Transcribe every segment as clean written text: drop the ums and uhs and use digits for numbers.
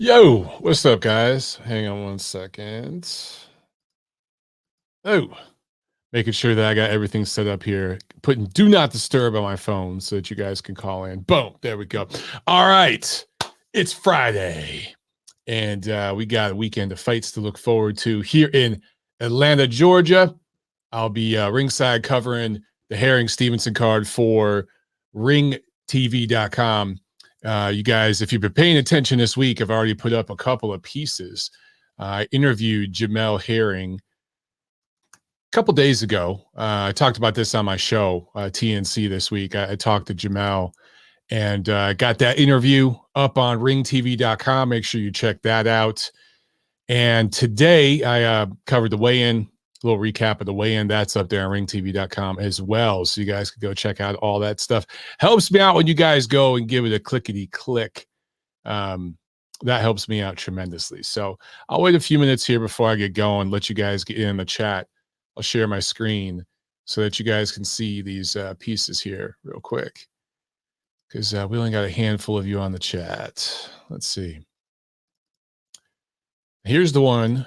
Yo, what's up, guys? Hang on one second. Oh, making sure that I got everything set up here. Putting do not disturb on my phone so that you guys can call in. Boom, there we go. All right, it's Friday, and we got a weekend of fights to look forward to here in Atlanta, Georgia. I'll be ringside covering the Herring Stevenson card for ringtv.com. You guys, if you've been paying attention this week, I've already put up a couple of pieces. I interviewed Jamel Herring a couple days ago. I talked about this on my show, TNC, this week. I talked to Jamel and got that interview up on ringtv.com. Make sure you check that out. And today I covered the weigh-in, a little recap of the weigh-in. That's up there on ringtv.com as well. So you guys can go check out all that stuff. Helps me out when you guys go and give it a clickety-click. That helps me out tremendously. So I'll wait a few minutes here before I get going, let you guys get in the chat. I'll share my screen so that you guys can see these pieces here real quick, because we only got a handful of you on the chat. Let's see. Here's the one.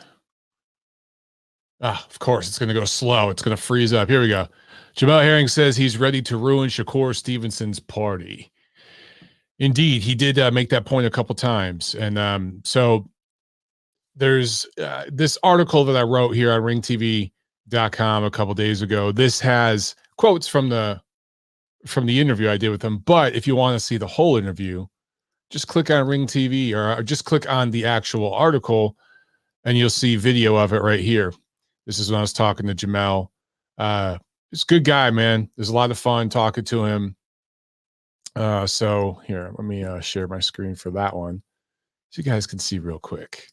Of course, it's going to go slow. It's going to freeze up. Here we go. Jamel Herring says he's ready to ruin Shakur Stevenson's party. Indeed, he did make that point a couple times. And so there's this article that I wrote here on ringtv.com a couple days ago. This has quotes from the interview I did with him. But if you want to see the whole interview, just click on Ring TV or just click on the actual article and you'll see video of it right here. This is when I was talking to Jamel. He's a good guy, man. There's a lot of fun talking to him. So here, let me share my screen for that one so you guys can see real quick.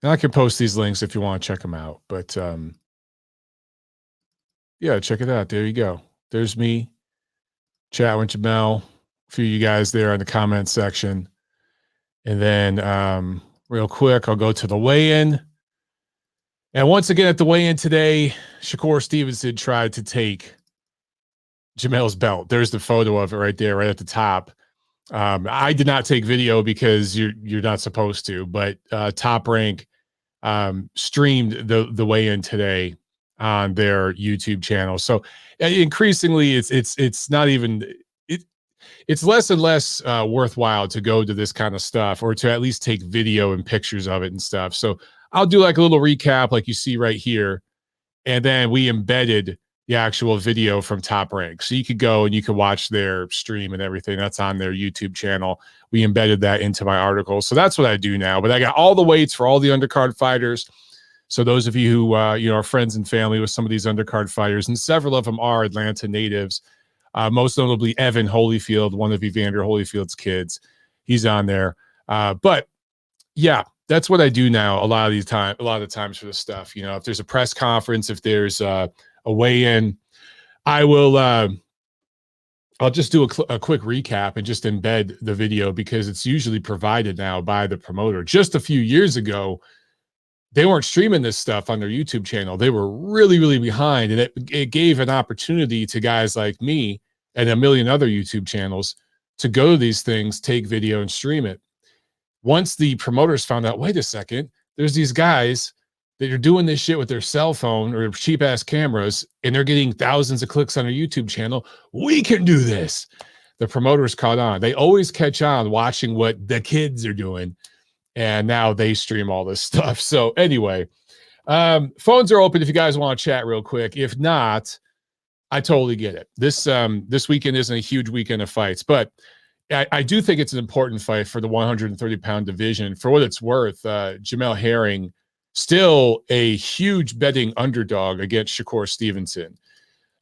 And I can post these links if you want to check them out. But yeah, check it out. There you go. There's me chat with Jamel. A few of you guys there in the comment section. And then real quick, I'll go to the weigh-in. And once again at the weigh-in today, Shakur Stevenson tried to take Jamel's belt. There's the photo of it right there, right at the top. I did not take video because you're not supposed to, but Top Rank streamed the weigh-in today on their YouTube channel. So increasingly, it's not even it's less and less worthwhile to go to this kind of stuff, or to at least take video and pictures of it and stuff. So I'll do like a little recap like you see right here. And then we embedded the actual video from Top Rank. So you could go and you could watch their stream and everything that's on their YouTube channel. We embedded that into my article. So that's what I do now. But I got all the weights for all the undercard fighters. So those of you who are friends and family with some of these undercard fighters, and several of them are Atlanta natives, most notably Evan Holyfield, one of Evander Holyfield's kids. He's on there. But yeah, that's what I do now a lot of the times for this stuff. If there's a press conference, if there's a weigh-in, I will I'll just do a quick recap and just embed the video, because it's usually provided now by the promoter. Just a few years ago, they weren't streaming this stuff on their YouTube channel. They were really, really behind, and it gave an opportunity to guys like me and a million other YouTube channels to go to these things, take video, and stream it. Once the promoters found out, wait a second, there's these guys that are doing this shit with their cell phone or cheap ass cameras, and they're getting thousands of clicks on their YouTube channel. We can do this. The promoters caught on. They always catch on watching what the kids are doing. And now they stream all this stuff. So anyway, phones are open if you guys want to chat real quick. If not, I totally get it. This weekend isn't a huge weekend of fights, but I do think it's an important fight for the 130-pound division. For what it's worth, Jamel Herring, still a huge betting underdog against Shakur Stevenson,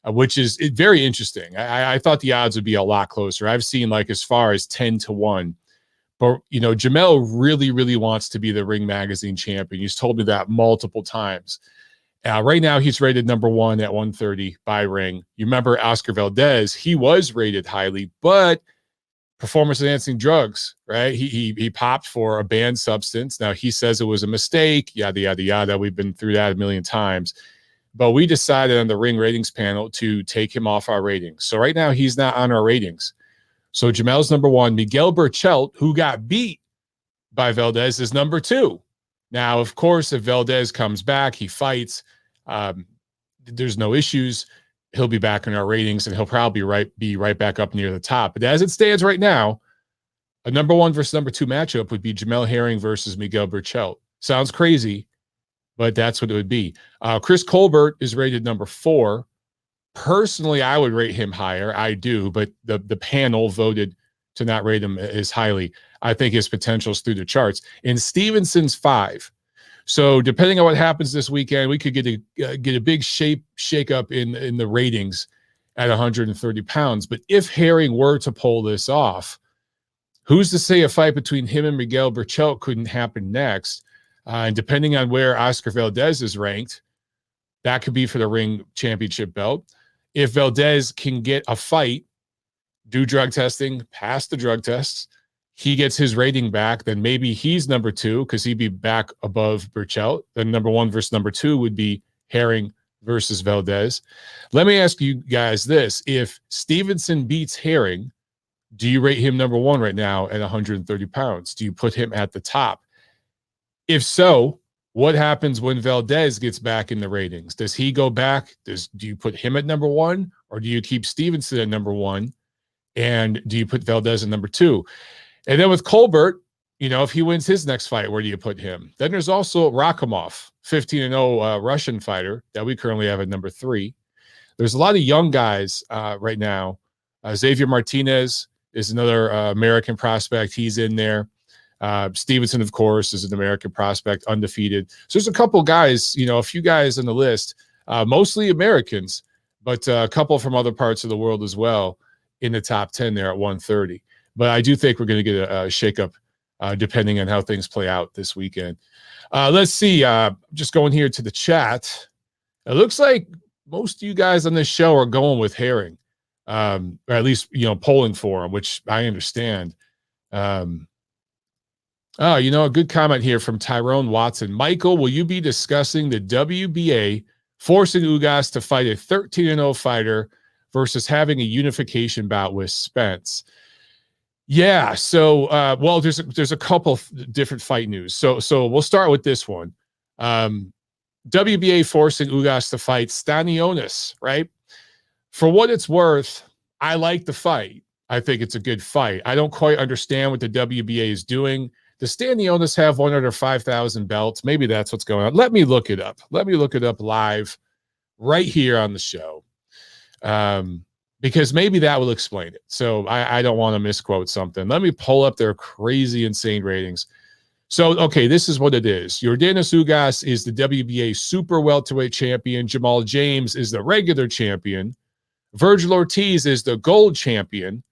which is very interesting. I thought the odds would be a lot closer. I've seen like as far as 10-1. But, Jamel really, really wants to be the Ring Magazine champion. He's told me that multiple times. Right now, he's rated number 1 at 130 by Ring. You remember Oscar Valdez, he was rated highly, but performance-enhancing drugs, right? He popped for a banned substance. Now, he says it was a mistake, yada, yada, yada. We've been through that a million times. But we decided on the Ring ratings panel to take him off our ratings. So right now, he's not on our ratings. So Jamel's number 1. Miguel Burchelt, who got beat by Valdez is number 2. Now, of course, if Valdez comes back, he fights, there's no issues. He'll be back in our ratings, and he'll probably be right back up near the top. But as it stands right now, a number 1 versus number 2 matchup would be Jamel Herring versus Miguel Burchelt. Sounds crazy, but that's what it would be. Chris Colbert is rated number 4. Personally, I would rate him higher. I do, but the panel voted to not rate him as highly. I think his potential is through the charts. And Stevenson's 5. So depending on what happens this weekend, we could get a big shake up in the ratings at 130 pounds. But if Herring were to pull this off, who's to say a fight between him and Miguel Burchelt couldn't happen next? And depending on where Oscar Valdez is ranked, that could be for the ring championship belt. If Valdez can get a fight, do drug testing, pass the drug tests, he gets his rating back, then maybe he's number 2 because he'd be back above Burchelt. Then number 1 versus number 2 would be Herring versus Valdez. Let me ask you guys this. If Stevenson beats Herring, do you rate him number 1 right now at 130 pounds? Do you put him at the top? If so, what happens when Valdez gets back in the ratings? Does he go back? Do you put him at number 1, or do you keep Stevenson at number 1? And do you put Valdez at number 2? And then with Colbert, if he wins his next fight, where do you put him? Then there's also Rakhimov, 15-0 Russian fighter that we currently have at number 3. There's a lot of young guys right now. Xavier Martinez is another American prospect. He's in there. Stevenson, of course, is an American prospect, undefeated. So there's a couple guys, a few guys on the list, mostly Americans, but a couple from other parts of the world as well in the top 10 there at 130. But I do think we're going to get a shakeup depending on how things play out this weekend. Let's see. Just going here to the chat. It looks like most of you guys on this show are going with Herring, or at least, polling for him, which I understand. A good comment here from Tyrone Watson. Michael, will you be discussing the WBA forcing Ugas to fight a 13-0 fighter versus having a unification bout with Spence? Yeah. So, there's a couple different fight news. So we'll start with this one. WBA forcing Ugas to fight Stanionis, right? For what it's worth, I like the fight. I think it's a good fight. I don't quite understand what the WBA is doing. Does Stanionis have one under 5,000 belts? Maybe that's what's going on. Let me look it up. Let me look it up live right here on the show. Because maybe that will explain it. So I don't want to misquote something. Let me pull up their crazy, insane ratings. So, okay, this is what it is. Yordenis Ugas is the WBA super welterweight champion. Jamal James is the regular champion. Virgil Ortiz is the gold champion.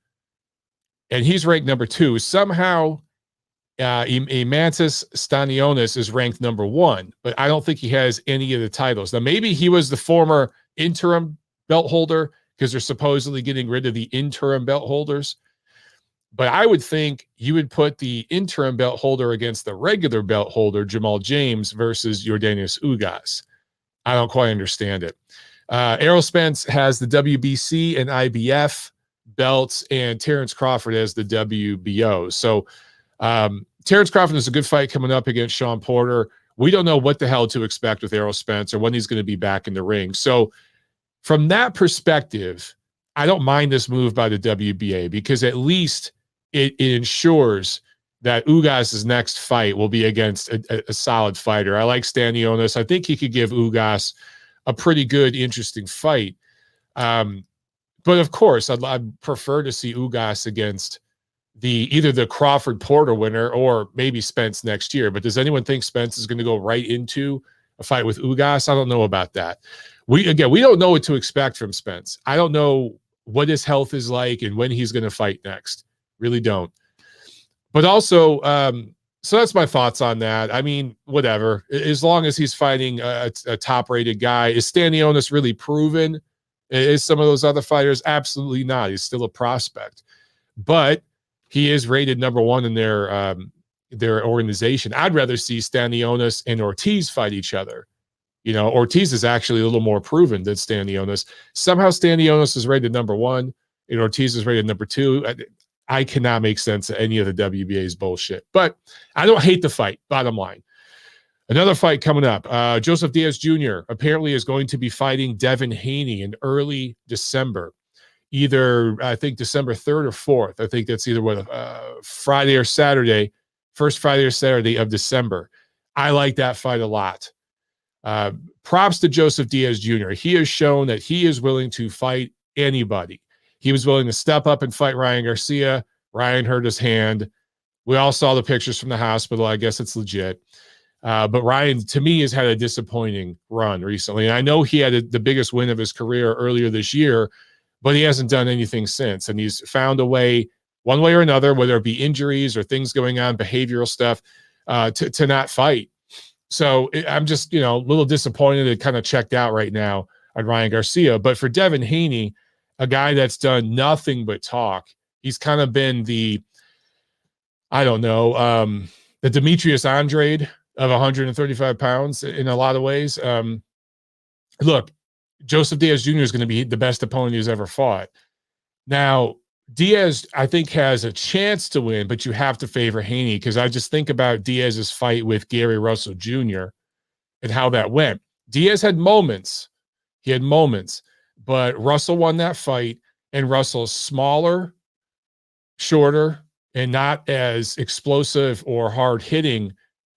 And he's ranked number 2. Somehow, Imantas Stanionis is ranked number 1. But I don't think he has any of the titles. Now, maybe he was the former interim belt holder, because they're supposedly getting rid of the interim belt holders. But I would think you would put the interim belt holder against the regular belt holder, Jamal James, versus Yordenis Ugas. I don't quite understand it. Errol Spence has the WBC and IBF belts, and Terrence Crawford has the WBO. So Terrence Crawford is a good fight coming up against Sean Porter. We don't know what the hell to expect with Errol Spence or when he's going to be back in the ring. So from that perspective, I don't mind this move by the WBA, because at least it ensures that Ugas' next fight will be against a solid fighter. I like Stanionis. I think he could give Ugas a pretty good, interesting fight. But of course, I'd prefer to see Ugas against either the Crawford Porter winner or maybe Spence next year. But does anyone think Spence is going to go right into a fight with Ugas? I don't know about that. We don't know what to expect from Spence. I don't know what his health is like and when he's going to fight next. Really don't. But also, so that's my thoughts on that. I mean, whatever. As long as he's fighting a top-rated guy. Is Stanionis really proven? Is some of those other fighters? Absolutely not. He's still a prospect. But he is rated number 1 in their organization. I'd rather see Stanionis and Ortiz fight each other. Ortiz is actually a little more proven than Stanionis. Somehow Stanionis is rated number 1 and Ortiz is rated number 2. I cannot make sense of any of the WBA's bullshit. But I don't hate the fight, bottom line. Another fight coming up. Joseph Diaz Jr. apparently is going to be fighting Devin Haney in early December. Either, I think, December 3rd or 4th. I think that's either what, Friday or Saturday, first Friday or Saturday of December. I like that fight a lot. Props to Joseph Diaz Jr. He has shown that he is willing to fight anybody. He was willing to step up and fight Ryan Garcia. Ryan hurt his hand. We all saw the pictures from the hospital. I guess it's legit. But Ryan, to me, has had a disappointing run recently. And I know he had the biggest win of his career earlier this year, but he hasn't done anything since. And he's found a way, one way or another, whether it be injuries or things going on, behavioral stuff, to not fight. So I'm just, a little disappointed and kind of checked out right now on Ryan Garcia. But for Devin Haney, a guy that's done nothing but talk, he's kind of been the Demetrius Andrade of 135 pounds in a lot of ways. Look, Joseph Diaz Jr. is going to be the best opponent he's ever fought. Now, Diaz, I think, has a chance to win, but you have to favor Haney, because I just think about Diaz's fight with Gary Russell Jr. and how that went. Diaz had moments. He had moments, but Russell won that fight, and Russell's smaller, shorter, and not as explosive or hard-hitting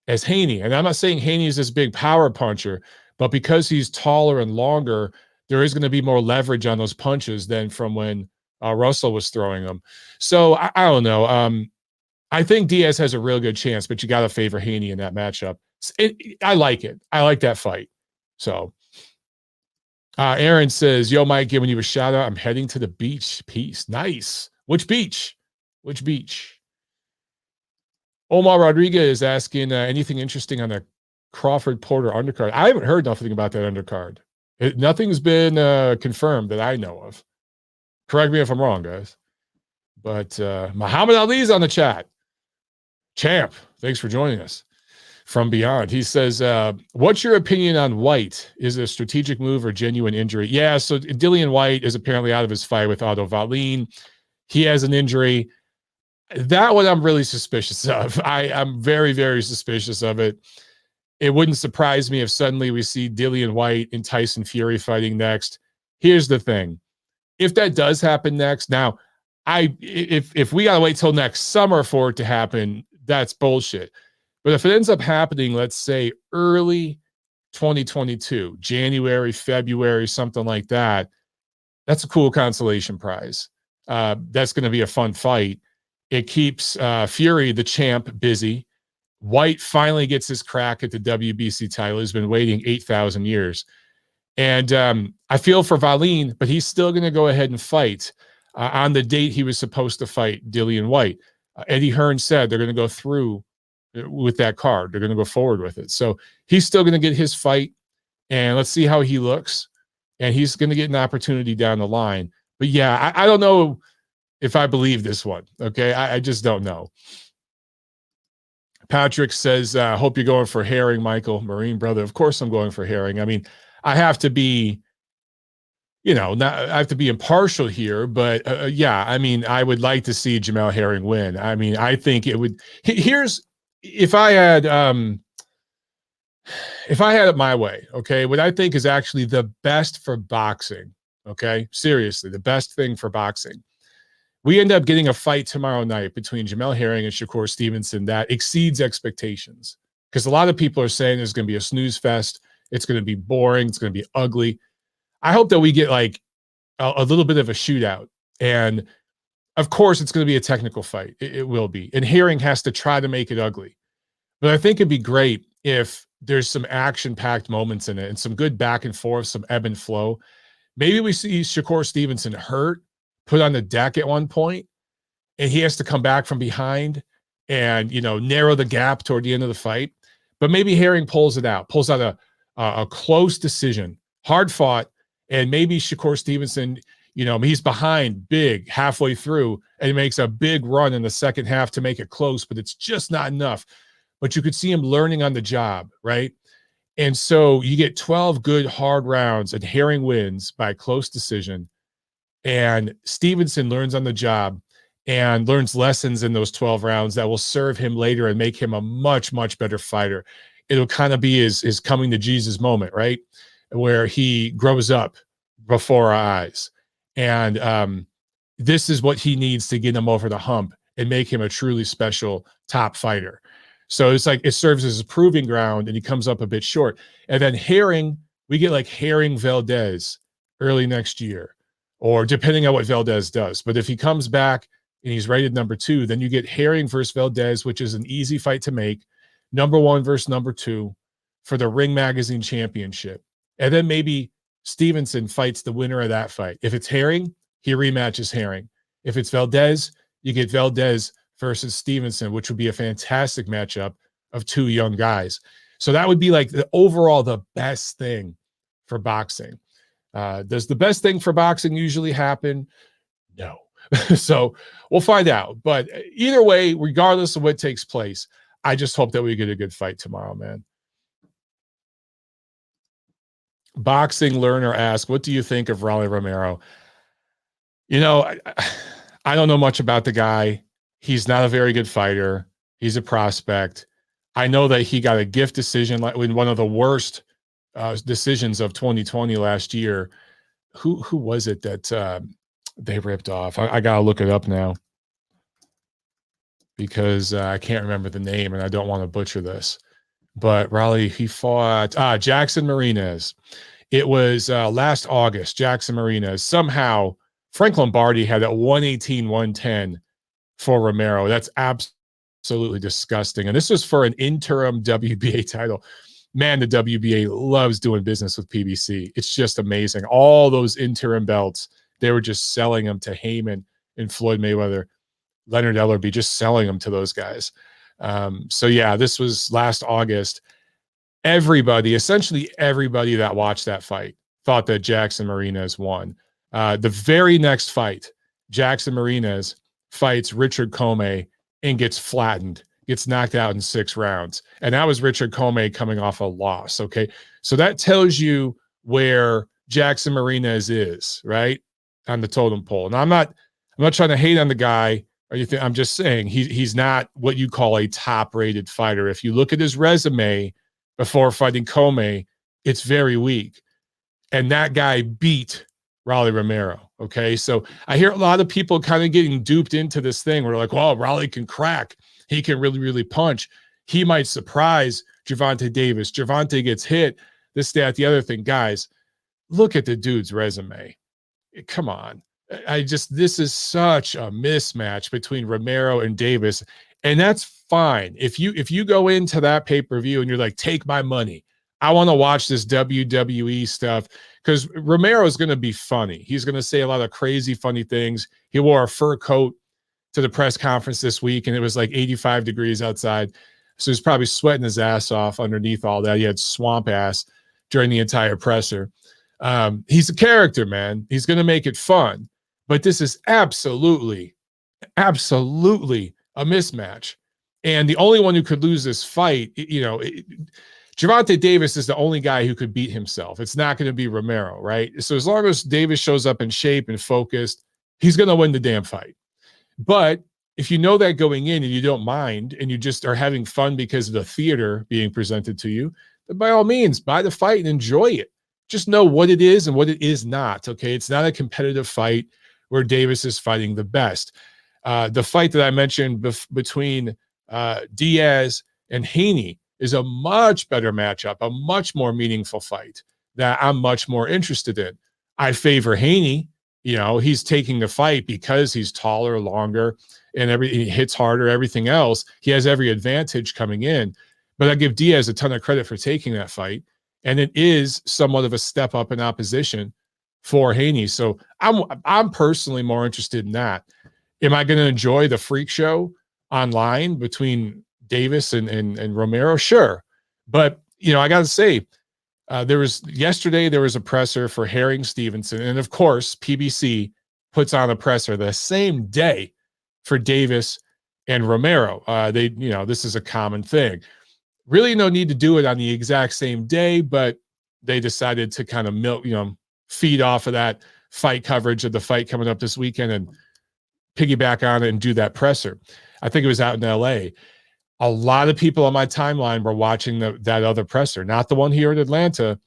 as Haney. And I'm not saying Haney is this big power puncher, but because he's taller and longer, there is going to be more leverage on those punches than from when Russell was throwing them. So I don't know. I think Diaz has a real good chance, but you got to favor Haney in that matchup. I like it. I like that fight. So Aaron says, yo, Mike, giving you a shout out. I'm heading to the beach. Peace. Nice. Which beach? Which beach? Omar Rodriguez is asking anything interesting on the Crawford Porter undercard. I haven't heard nothing about that undercard. Nothing's been confirmed that I know of. Correct me if I'm wrong, guys. But Muhammad Ali's on the chat. Champ, thanks for joining us from beyond. He says, what's your opinion on White? Is it a strategic move or genuine injury? Yeah, so Dillian White is apparently out of his fight with Otto Wallin. He has an injury. That one I'm really suspicious of. I'm very, very suspicious of it. It wouldn't surprise me if suddenly we see Dillian White and Tyson Fury fighting next. Here's the thing. If that does happen next, now, if we got to wait till next summer for it to happen, that's bullshit. But if it ends up happening, let's say early 2022, January, February, something like that, that's a cool consolation prize. That's going to be a fun fight. It keeps Fury, the champ, busy. White finally gets his crack at the WBC title. He's been waiting 8,000 years. And I feel for Wallin, but he's still going to go ahead and fight on the date he was supposed to fight Dillian White. Eddie Hearn said they're going to go through with that card. They're going to go forward with it. So he's still going to get his fight, and let's see how he looks. And he's going to get an opportunity down the line. But yeah, I don't know if I believe this one. Okay, I just don't know. Patrick says, hope you're going for Herring, Michael, Marine brother. Of course I'm going for Herring. I mean, I have to be, I have to be impartial here, but yeah, I mean, I would like to see Jamel Herring win. I mean, I think it would. If I had it my way, okay, what I think is actually the best for boxing, okay, seriously, the best thing for boxing. We end up getting a fight tomorrow night between Jamel Herring and Shakur Stevenson that exceeds expectations, because a lot of people are saying there's going to be a snooze fest. It's going to be boring. It's going to be ugly. I hope that we get like a little bit of a shootout. And of course, it's going to be a technical fight. It will be. And Herring has to try to make it ugly. But I think it'd be great if there's some action-packed moments in it and some good back and forth, some ebb and flow. Maybe we see Shakur Stevenson hurt, put on the deck at one point, and he has to come back from behind and, narrow the gap toward the end of the fight. But maybe Herring pulls out a close decision, hard fought, and maybe Shakur Stevenson, he's behind big halfway through and he makes a big run in the second half to make it close, but it's just not enough. But you could see him learning on the job, right? And so you get 12 good hard rounds and Herring wins by close decision, and Stevenson learns on the job and learns lessons in those 12 rounds that will serve him later and make him a much, much better fighter. It'll kind of be his coming to Jesus moment, right? Where he grows up before our eyes. And this is what he needs to get him over the hump and make him a truly special top fighter. So it's like it serves as a proving ground, and he comes up a bit short. And then Herring, we get like Herring Valdez early next year, or depending on what Valdez does. But if he comes back and he's rated number 2, then you get Herring versus Valdez, which is an easy fight to make. Number 1 versus number 2 for the Ring Magazine Championship. And then maybe Stevenson fights the winner of that fight. If it's Herring, he rematches Herring. If it's Valdez, you get Valdez versus Stevenson, which would be a fantastic matchup of 2 young guys. So that would be like the best thing for boxing. Does the best thing for boxing usually happen? No. So we'll find out. But either way, regardless of what takes place, I just hope that we get a good fight tomorrow, man. Boxing Learner asks, what do you think of Rolly Romero? You know, I don't know much about the guy. He's not a very good fighter. He's a prospect. I know that he got a gift decision in one of the worst decisions of 2020 last year. Who was it that they ripped off? I got to look it up now because I can't remember the name and I don't want to butcher this. But Raleigh, he fought Jackson Marinez. It was last August, Jackson Marinez. Somehow, Frank Lombardi had a 118-110 for Romero. That's absolutely disgusting. And this was for an interim WBA title. Man, the WBA loves doing business with PBC. It's just amazing. All those interim belts, they were just selling them to Heyman and Floyd Mayweather, Leonard Ellerbe, just selling them to those guys. So yeah, this was last August. Essentially everybody that watched that fight thought that Jackson Marinez won. The very next fight, Jackson Marinez fights Richard Comey and gets flattened, gets knocked out in 6 rounds. And that was Richard Comey coming off a loss. Okay. So that tells you where Jackson Marinez is, right? On the totem pole. And I'm not trying to hate on the guy or anything. I'm just saying he's not what you call a top-rated fighter. If you look at his resume before fighting Comey, it's very weak. And that guy beat Rolly Romero. Okay. So I hear a lot of people kind of getting duped into this thing where they're like, well, Rolly can crack. He can really, really punch. He might surprise Gervonta Davis. Gervonta gets hit. This, that, the other thing. Guys, look at the dude's resume. Come on. This is such a mismatch between Romero and Davis. And that's fine. If you go into that pay-per-view and you're like, take my money, I want to watch this WWE stuff, because Romero is going to be funny. He's going to say a lot of crazy, funny things. He wore a fur coat to the press conference this week, and it was like 85 degrees outside. So he's probably sweating his ass off underneath all that. He had swamp ass during the entire presser. He's a character, man. He's going to make it fun. But this is absolutely a mismatch. And the only one who could lose this fight, Gervonta Davis is the only guy who could beat himself. It's not going to be Romero, right? So as long as Davis shows up in shape and focused, he's going to win the damn fight. But if you know that going in and you don't mind and you just are having fun because of the theater being presented to you, then by all means, buy the fight and enjoy it. Just know what it is and what it is not, okay? It's not a competitive fight where Davis is fighting the best. The fight that I mentioned between Diaz and Haney is a much better matchup, a much more meaningful fight that I'm much more interested in. I favor Haney. He's taking the fight because he's taller, longer, and he hits harder, everything else. He has every advantage coming in. But I give Diaz a ton of credit for taking that fight. And it is somewhat of a step up in opposition for Haney. So I'm personally more interested in that. Am I going to enjoy the freak show online between Davis and Romero? Sure. But, I got to say, yesterday there was a presser for Herring Stevenson. And of course, PBC puts on a presser the same day for Davis and Romero. This is a common thing. Really no need to do it on the exact same day, but they decided to kind of feed off of that fight coverage of the fight coming up this weekend and piggyback on it and do that presser. I think it was out in LA. A lot of people on my timeline were watching that other presser, not the one here in Atlanta.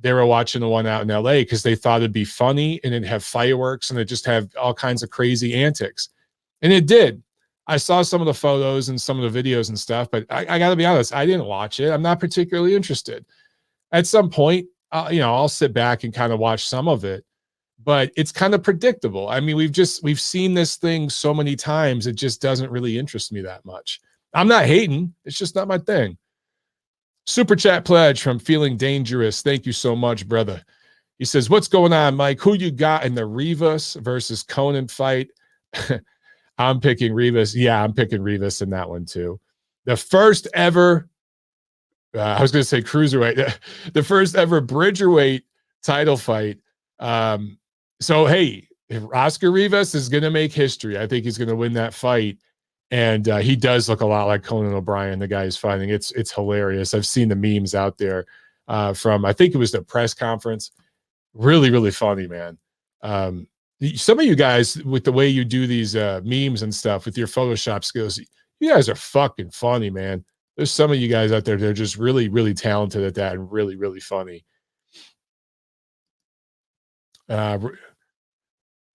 They were watching the one out in LA because they thought it'd be funny and it'd have fireworks and it just have all kinds of crazy antics. And it did. I saw some of the photos and some of the videos and stuff, but I got to be honest, I didn't watch it. I'm not particularly interested. At some point, I'll sit back and kind of watch some of it, but it's kind of predictable. I mean, we've seen this thing so many times. It just doesn't really interest me that much. I'm not hating. It's just not my thing. Super chat pledge from Feeling Dangerous. Thank you so much, brother. He says, what's going on, Mike? Who you got in the Rivas versus Conan fight? I'm picking Rivas. Yeah, I'm picking Rivas in that one too. The first ever, I was going to say cruiserweight, the first ever bridgerweight title fight. So, hey, if Oscar Rivas is going to make history, I think he's going to win that fight. And he does look a lot like Conan O'Brien, the guy he's fighting. It's hilarious. I've seen the memes out there from, I think it was the press conference. Really, really funny, man. Some of you guys, with the way you do these memes and stuff with your Photoshop skills, you guys are fucking funny, man. There's some of you guys out there that are just really, really talented at that and really, really funny.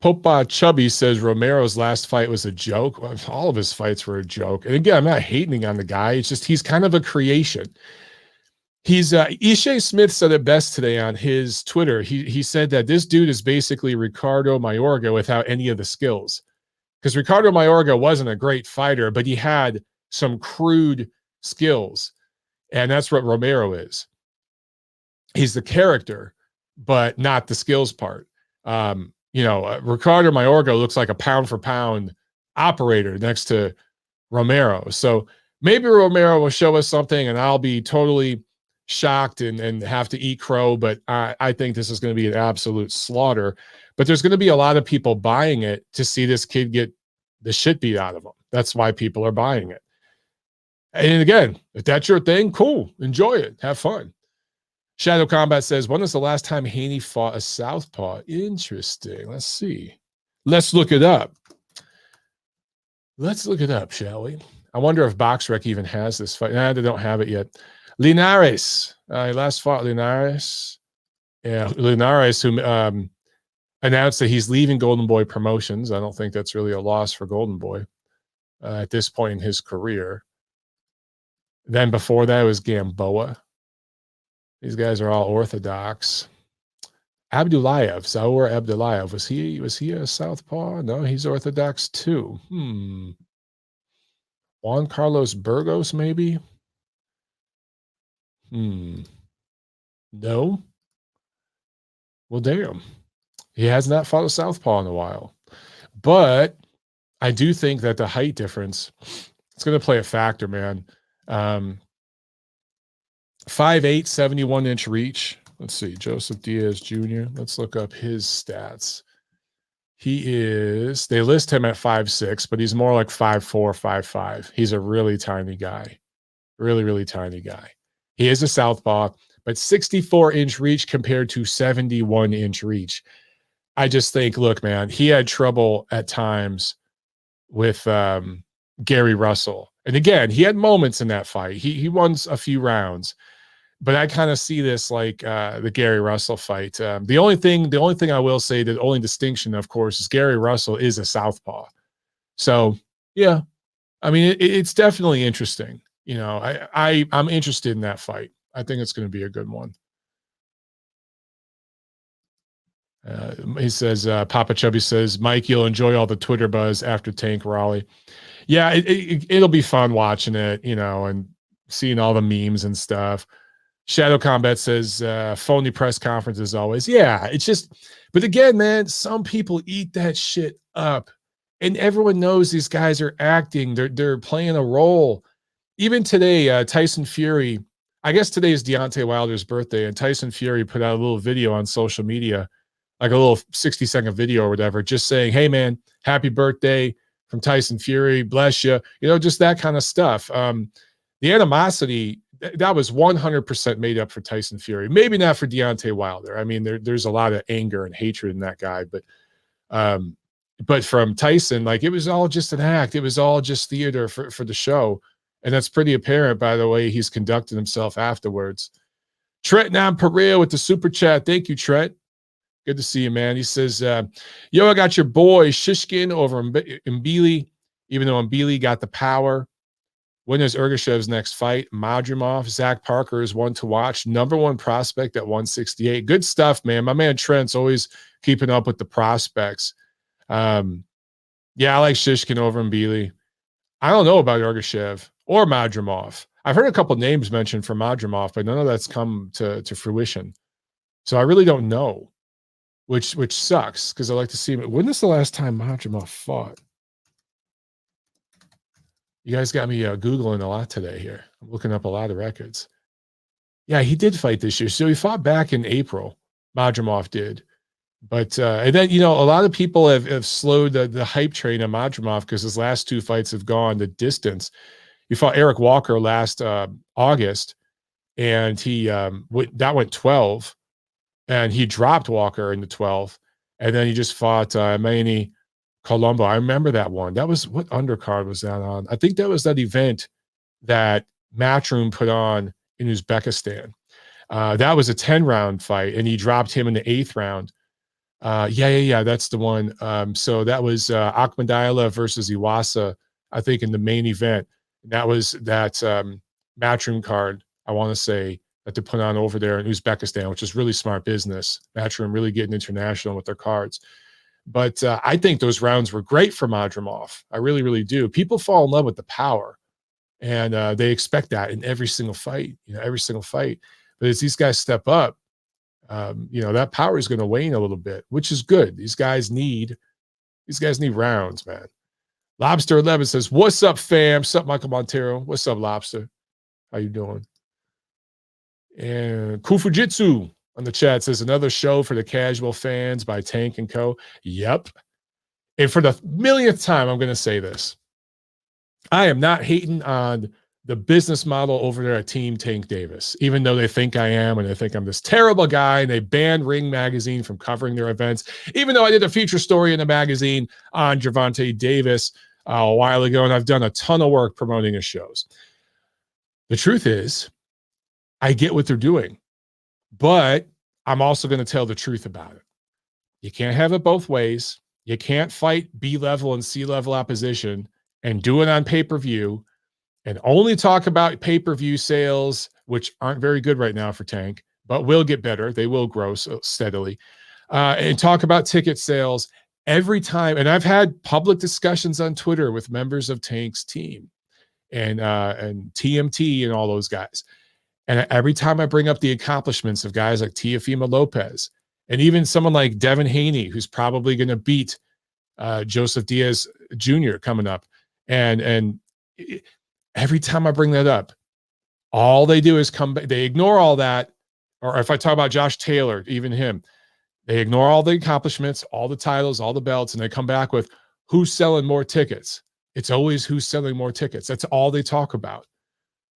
Popa Chubby says Romero's last fight was a joke. Well, all of his fights were a joke. And again, I'm not hating on the guy. It's just he's kind of a creation. He's Ishe Smith said it best today on his Twitter. He said that this dude is basically Ricardo Mayorga without any of the skills. Because Ricardo Mayorga wasn't a great fighter, but he had some crude skills. And that's what Romero is. He's the character, but not the skills part. Ricardo Mayorga looks like a pound for pound operator next to Romero. So maybe Romero will show us something and I'll be totally shocked and have to eat crow. But I think this is going to be an absolute slaughter. But there's going to be a lot of people buying it to see this kid get the shit beat out of him. That's why people are buying it. And again, if that's your thing, cool. Enjoy it. Have fun. Shadow Combat says, when was the last time Haney fought a southpaw? Interesting. Let's see. Let's look it up. Let's look it up, shall we? I wonder if BoxRec even has this fight. Nah, they don't have it yet. Linares. He last fought Linares. Yeah, Linares, who announced that he's leaving Golden Boy Promotions. I don't think that's really a loss for Golden Boy at this point in his career. Then before that, it was Gamboa. These guys are all orthodox. Abdullayev, Zaur Abdullayev. Was he a southpaw? No, he's orthodox too. Juan Carlos Burgos, maybe? No. Well, damn. He has not fought a southpaw in a while. But I do think that the height difference, it's going to play a factor, man. 5'8", 71-inch reach. Let's see, Joseph Diaz Jr. Let's look up his stats. They list him at 5'6", but he's more like 5'4", 5'5". He's a really tiny guy. Really, really tiny guy. He is a southpaw, but 64-inch reach compared to 71-inch reach. I just think, look, man, he had trouble at times with Gary Russell. And again, he had moments in that fight. He won a few rounds. But I kind of see this like the Gary Russell fight. The only thing I will say, the only distinction, of course, is Gary Russell is a southpaw. So yeah, I mean it's definitely interesting. I'm interested in that fight. I think it's going to be a good one. He says, Papa Chubby says, Mike, you'll enjoy all the Twitter buzz after Tank Raleigh. Yeah, it'll be fun watching it, and seeing all the memes and stuff. Shadow Combat says, phony press conference as always. Yeah, it's just, but again, man, some people eat that shit up. And everyone knows these guys are acting. They're playing a role. Even today, Tyson Fury, I guess today is Deontay Wilder's birthday, and Tyson Fury put out a little video on social media, like a little 60-second video or whatever, just saying, hey, man, happy birthday from Tyson Fury. Bless you. Just that kind of stuff. The animosity, that was 100% made up for Tyson Fury. Maybe not for Deontay Wilder. I mean, there's a lot of anger and hatred in that guy, but But from Tyson, like, it was all just an act. It was all just theater for the show. And that's pretty apparent by the way he's conducted himself afterwards. Trent Namperea with the super chat. Thank you, Trent. Good to see you, man. He says, yo, I got your boy Shishkin over Mbili, even though Mbili got the power. When is Ergashev's next fight? Madrimov, Zach Parker is one to watch. Number one prospect at 168. Good stuff, man. My man Trent's always keeping up with the prospects. Yeah, I like Shishkin over Mbili. I don't know about Ergashev or Madrimov. I've heard a couple names mentioned for Madrimov, but none of that's come to fruition. So I really don't know, which sucks because I like to see him. When is the last time Madrimov fought? You guys got me Googling a lot today here. I'm looking up a lot of records. Yeah, he did fight this year. So he fought back in April. Madrimov did. But and then, a lot of people have slowed the hype train on Madrimov because his last two fights have gone the distance. He fought Eric Walker last August, and he that went 12, and he dropped Walker in the 12, and then he just fought Manny Colombo. I remember that one. That was, what undercard was that on? I think that was that event that Matchroom put on in Uzbekistan. That was a 10-round fight, and he dropped him in the 8th round. Yeah, that's the one. So that was Akhmadiyeva versus Iwasa, I think, in the main event. And that was that Matchroom card, I want to say, that they put on over there in Uzbekistan, which is really smart business. Matchroom really getting international with their cards. But I think those rounds were great for Madrimov. I really, really do. People fall in love with the power, and they expect that in every single fight, every single fight. But as these guys step up, that power is going to wane a little bit, which is good. These guys need rounds, man. Lobster 11 says, "What's up, fam? What's up, Michael Montero? What's up, Lobster? How you doing?" And Kufujitsu on the chat says, "Another show for the casual fans by Tank and Co." Yep. And for the millionth time, I'm going to say this. I am not hating on the business model over there at Team Tank Davis, even though they think I am, and they think I'm this terrible guy, and they banned Ring Magazine from covering their events, even though I did a feature story in the magazine on Gervonta Davis a while ago, and I've done a ton of work promoting his shows. The truth is, I get what they're doing, but I'm also going to tell the truth about it. You can't have it both ways. You can't fight B-level and C-level opposition and do it on pay-per-view and only talk about pay-per-view sales, which aren't very good right now for Tank, but will get better. They will grow steadily. And talk about ticket sales every time. And I've had public discussions on Twitter with members of Tank's team and TMT and all those guys. And every time I bring up the accomplishments of guys like Teofimo Lopez and even someone like Devin Haney, who's probably going to beat Joseph Diaz Jr. coming up, and every time I bring that up, all they do is come back. They ignore all that. Or if I talk about Josh Taylor, even him, they ignore all the accomplishments, all the titles, all the belts, and they come back with who's selling more tickets. It's always who's selling more tickets. That's all they talk about.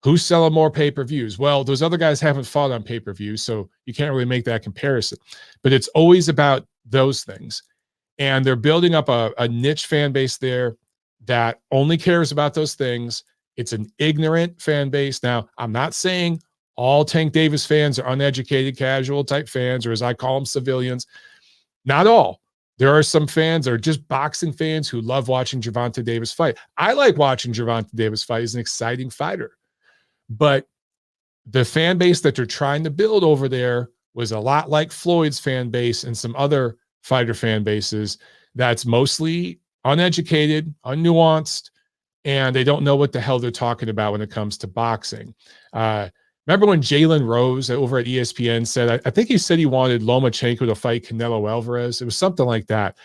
Who's selling more pay-per-views? Well, those other guys haven't fought on pay-per-view, so you can't really make that comparison. But it's always about those things. And they're building up a niche fan base there that only cares about those things. It's an ignorant fan base. Now, I'm not saying all Tank Davis fans are uneducated, casual type fans, or as I call them, civilians. Not all. There are some fans that are just boxing fans who love watching Gervonta Davis fight. I like watching Gervonta Davis fight. He's an exciting fighter. But the fan base that they're trying to build over there was a lot like Floyd's fan base and some other fighter fan bases that's mostly uneducated, unnuanced, and they don't know what the hell they're talking about when it comes to boxing. Remember when Jalen Rose over at ESPN said, I think he said he wanted Lomachenko to fight Canelo Alvarez. It was something like that.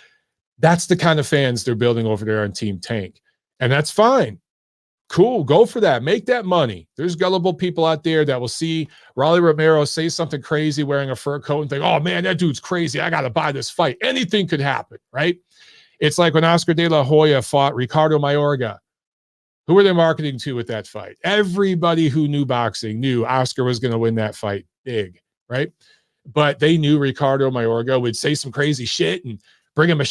That's the kind of fans they're building over there on Team Tank. And that's fine. Cool. Go for that. Make that money. There's gullible people out there that will see Raleigh Romero say something crazy wearing a fur coat and think, oh man, that dude's crazy. I got to buy this fight. Anything could happen, right? It's like when Oscar De La Hoya fought Ricardo Mayorga. Who were they marketing to with that fight? Everybody who knew boxing knew Oscar was going to win that fight big, right? But they knew Ricardo Mayorga would say some crazy shit and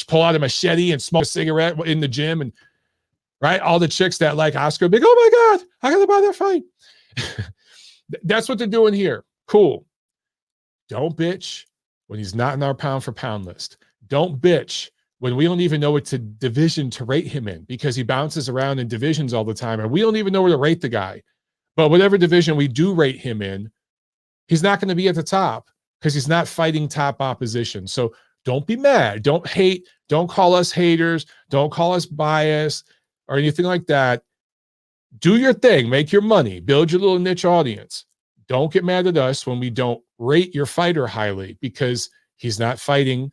pull out a machete and smoke a cigarette in the gym, and right, all the chicks that like Oscar, big, oh my God, I gotta buy that fight. That's what they're doing here. Cool. Don't bitch when he's not in our pound for pound list. Don't bitch when we don't even know what division to rate him in, because he bounces around in divisions all the time and we don't even know where to rate the guy. But whatever division we do rate him in, he's not going to be at the top because he's not fighting top opposition. So don't be mad. Don't hate. Don't call us haters. Don't call us biased or anything like that. Do your thing. Make your money. Build your little niche audience. Don't get mad at us when we don't rate your fighter highly, because he's not fighting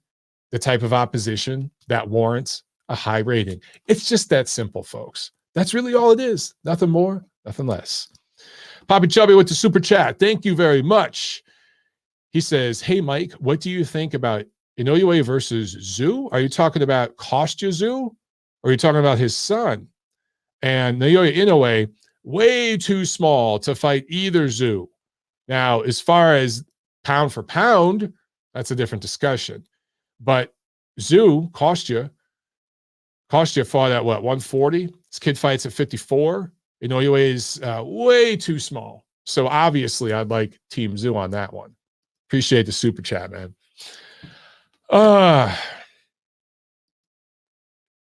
the type of opposition that warrants a high rating. It's just that simple, folks. That's really all it is. Nothing more, nothing less. Poppy Chubby with the super chat. Thank you very much. He says, hey, Mike, what do you think about Inoue versus Zhu? Are you talking about Kostya Zhu? Or are you talking about his son? And Inoue, way too small to fight either Zhu. Now, as far as pound for pound, that's a different discussion. But Zhu, Kostya fought at what, 140? This kid fights at 54. Inoue is way too small. So obviously, I'd like Team Zhu on that one. Appreciate the super chat, man.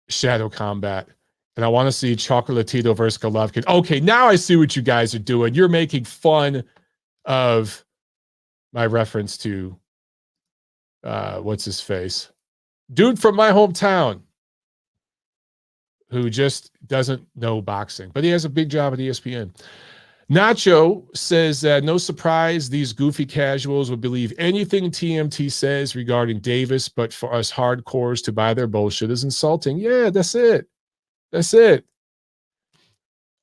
Shadow Combat. And I want to see Chocolatito versus Golovkin. Okay, now I see what you guys are doing. You're making fun of my reference to what's his face? Dude from my hometown who just doesn't know boxing, but he has a big job at ESPN. Nacho says, no surprise, these goofy casuals would believe anything TMT says regarding Davis, but for us hardcores to buy their bullshit is insulting. Yeah, that's it. That's it.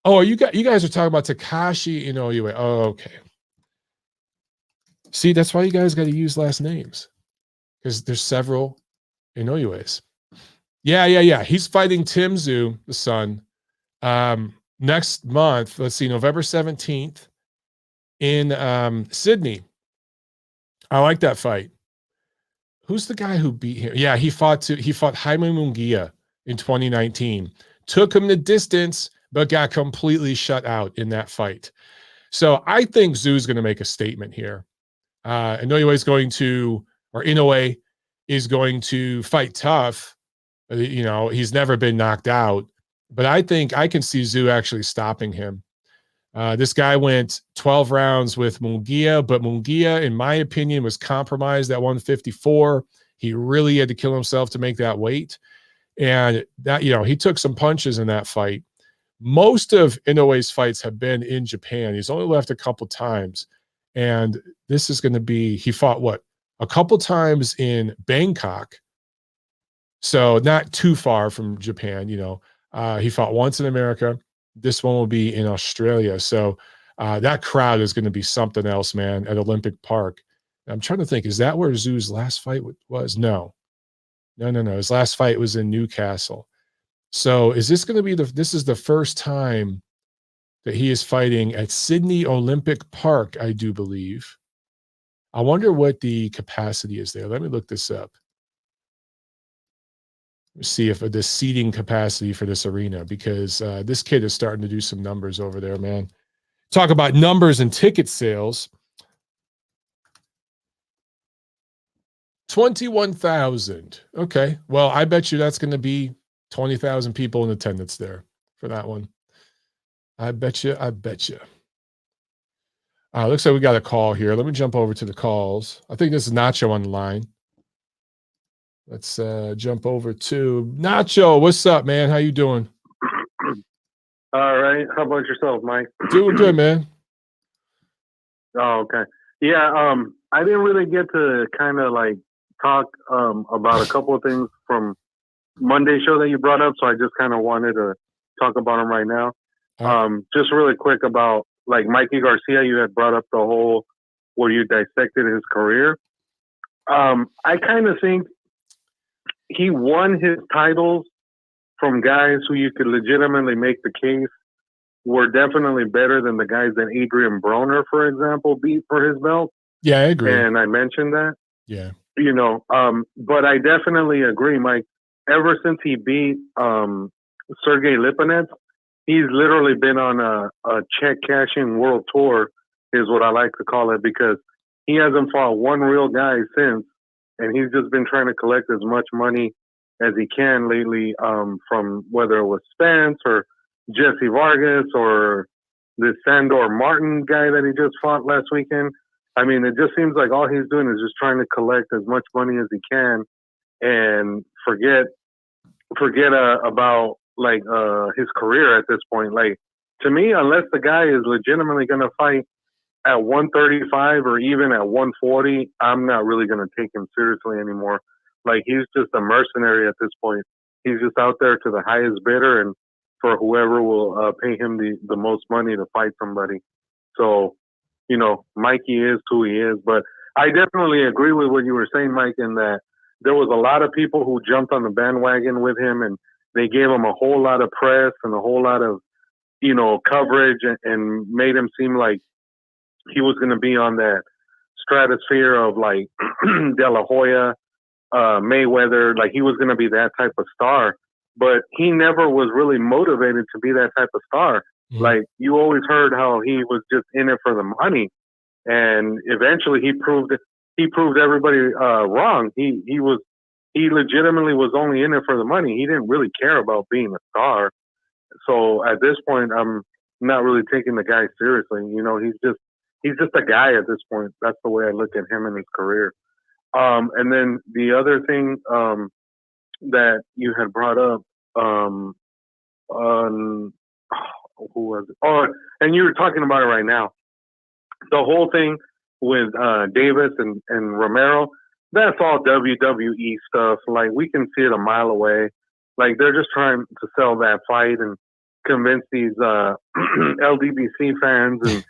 Oh, you guys are talking about Takashi Inoue. Oh, okay. See, that's why you guys got to use last names, because there's several Inoues. Yeah. He's fighting Tim Zhu, the son, next month. Let's see, November 17th in Sydney. I like that fight. Who's the guy who beat him? Yeah, he fought Jaime Munguia in 2019. Took him the distance, but got completely shut out in that fight. So I think Zhu's going to make a statement here. Inoue is going to fight tough. You know, he's never been knocked out, but I think I can see Zhu actually stopping him. This guy went 12 rounds with Munguia, but Munguia, in my opinion, was compromised at 154. He really had to kill himself to make that weight. And that, you know, he took some punches in that fight. Most of Inoue's fights have been in Japan. He's only left a couple times. And this is going to be, he fought what? A couple times in Bangkok. So not too far from Japan, you know. He fought once in America. This one will be in Australia. So that crowd is going to be something else, man, at Olympic Park. I'm trying to think, is that where Zhu's last fight was? No. His last fight was in Newcastle. So is this going to be this is the first time that he is fighting at Sydney Olympic Park, I do believe. I wonder what the capacity is there. Let me look this up. See if the seating capacity for this arena, because this kid is starting to do some numbers over there, man. Talk about numbers and ticket sales. 21,000. Okay. Well, I bet you that's going to be 20,000 people in attendance there for that one. I bet you. Looks like we got a call here. Let me jump over to the calls. I think this is Nacho on the line. Let's jump over to Nacho. What's up, man? How you doing? All right. How about yourself, Mike? Doing good, man. Oh, okay. Yeah. I didn't really get to kind of like talk about a couple of things from Monday's show that you brought up, so I just kind of wanted to talk about them right now. Just really quick about like Mikey Garcia. You had brought up the whole where you dissected his career. I kind of think he won his titles from guys who you could legitimately make the case were definitely better than the guys that Adrian Broner, for example, beat for his belt. Yeah, I agree. And I mentioned that. Yeah. But I definitely agree, Mike. Ever since he beat Sergey Lipanets, he's literally been on a check cashing world tour, is what I like to call it, because he hasn't fought one real guy since, and he's just been trying to collect as much money as he can lately, from whether it was Spence or Jesse Vargas or this Sandor Martin guy that he just fought last weekend. I mean, it just seems like all he's doing is just trying to collect as much money as he can and forget about like his career at this point. Like, to me, unless the guy is legitimately going to fight at 135 or even at 140, I'm not really going to take him seriously anymore. Like, he's just a mercenary at this point. He's just out there to the highest bidder and for whoever will pay him the most money to fight somebody. So, Mikey is who he is. But I definitely agree with what you were saying, Mike, in that there was a lot of people who jumped on the bandwagon with him, and they gave him a whole lot of press and a whole lot of, coverage, and made him seem like he was going to be on that stratosphere of like De La Hoya, Mayweather, like he was going to be that type of star. But he never was really motivated to be that type of star. Mm-hmm. Like, you always heard how he was just in it for the money, and eventually he proved everybody wrong. He legitimately was only in it for the money. He didn't really care about being a star. So at this point, I'm not really taking the guy seriously. He's just a guy at this point. That's the way I look at him in his career. And then the other thing that you had brought up, on who was it? Oh, and you were talking about it right now. The whole thing with Davis and Romero, that's all WWE stuff. Like, we can see it a mile away. Like, they're just trying to sell that fight and convince these LDBC fans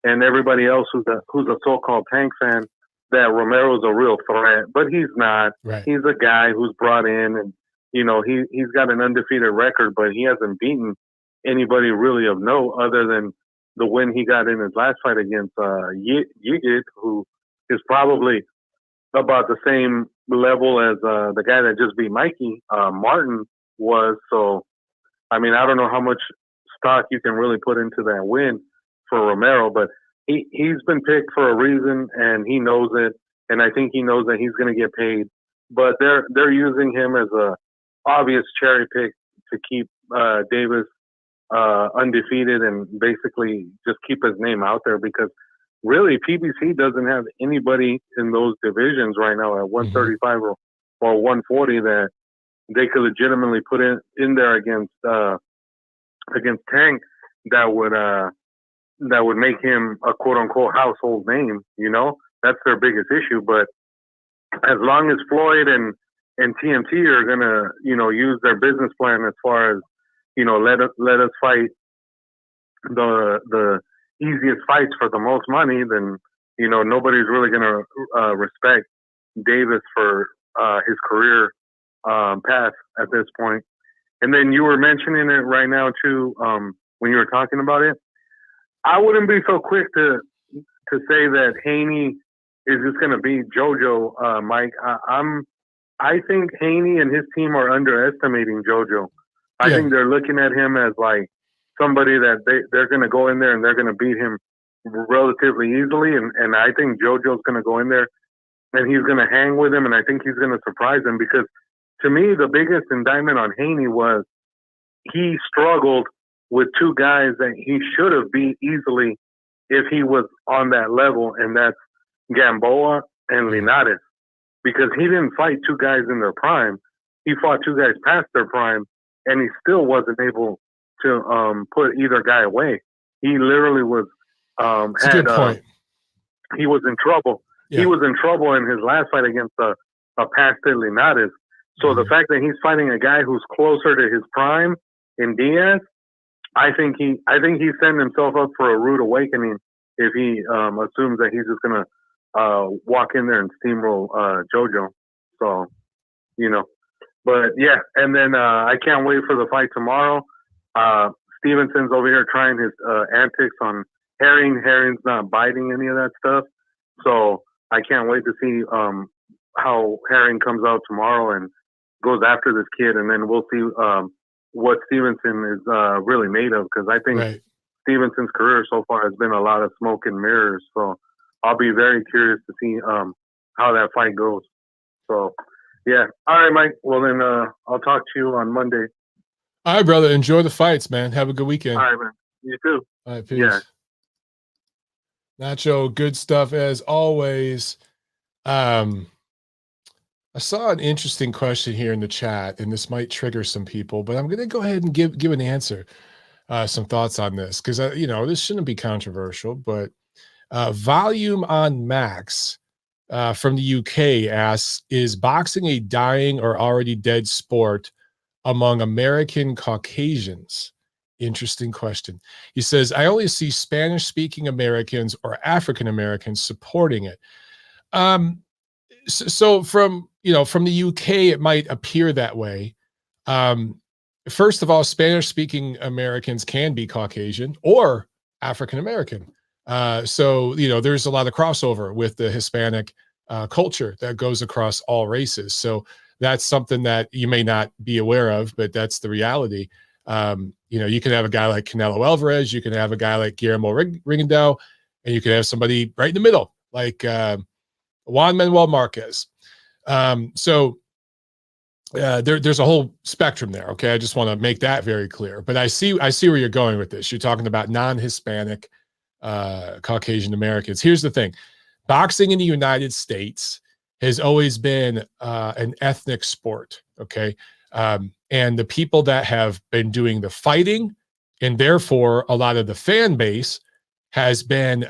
and everybody else who's a so-called Tank fan that Romero's a real threat. But he's not. Right. He's a guy who's brought in, and he's got an undefeated record, but he hasn't beaten anybody really of note other than the win he got in his last fight against Yigit, who is probably about the same level as the guy that just beat Mikey, Martin, was. So, I mean, I don't know how much stock you can really put into that win for Romero, but he's been picked for a reason, and he knows it, and I think he knows that he's going to get paid. But they're using him as a obvious cherry pick to keep Davis undefeated and basically just keep his name out there, because really PBC doesn't have anybody in those divisions right now at 135 or 140 that they could legitimately put in there against Tank that would make him a quote unquote household name. That's their biggest issue. But as long as Floyd and TMT are gonna use their business plan as far as let us fight the easiest fights for the most money, then nobody's really gonna respect Davis for his career path at this point. And then you were mentioning it right now too, when you were talking about it. I wouldn't be so quick to say that Haney is just going to beat JoJo, Mike. I think Haney and his team are underestimating JoJo. I think they're looking at him as like somebody that they're going to go in there and they're going to beat him relatively easily. And I think JoJo's going to go in there and he's going to hang with him, and I think he's going to surprise him, because to me, the biggest indictment on Haney was he struggled with two guys that he should have beat easily if he was on that level, and that's Gamboa and Linares, because he didn't fight two guys in their prime. He fought two guys past their prime, and he still wasn't able to put either guy away. He literally was good point. He was in trouble. Yeah. He was in trouble in his last fight against a past Linares. So the fact that he's fighting a guy who's closer to his prime in Diaz, I think he's setting himself up for a rude awakening if he assumes that he's just gonna walk in there and steamroll JoJo. So, but yeah, and then I can't wait for the fight tomorrow. Stevenson's over here trying his antics on Herring. Herring's not biting any of that stuff, so I can't wait to see how Herring comes out tomorrow and goes after this kid, and then we'll see what Stevenson is really made of. Because I think Right. Stevenson's career so far has been a lot of smoke and mirrors. So I'll be very curious to see how that fight goes. So, yeah. All right, Mike. Well, then I'll talk to you on Monday. All right, brother. Enjoy the fights, man. Have a good weekend. All right, man. You too. All right, peace. Yeah. Nacho, good stuff as always. I saw an interesting question here in the chat, and this might trigger some people, but I'm going to go ahead and give an answer, some thoughts on this, because this shouldn't be controversial. But Volume on Max from the UK asks, "Is boxing a dying or already dead sport among American Caucasians?" Interesting question. He says, "I only see Spanish-speaking Americans or African Americans supporting it." So from the UK, it might appear that way. First of all, Spanish-speaking Americans can be Caucasian or African American. So there's a lot of crossover with the Hispanic culture that goes across all races. So that's something that you may not be aware of, but that's the reality. You can have a guy like Canelo Alvarez, you can have a guy like Guillermo Rigondeaux, and you can have somebody right in the middle, like Juan Manuel Marquez. There's a whole spectrum there. Okay, I just want to make that very clear. But I see where you're going with this. You're talking about non-Hispanic Caucasian Americans. Here's the thing: boxing in the United States has always been an ethnic sport. Okay, and the people that have been doing the fighting, and therefore a lot of the fan base, has been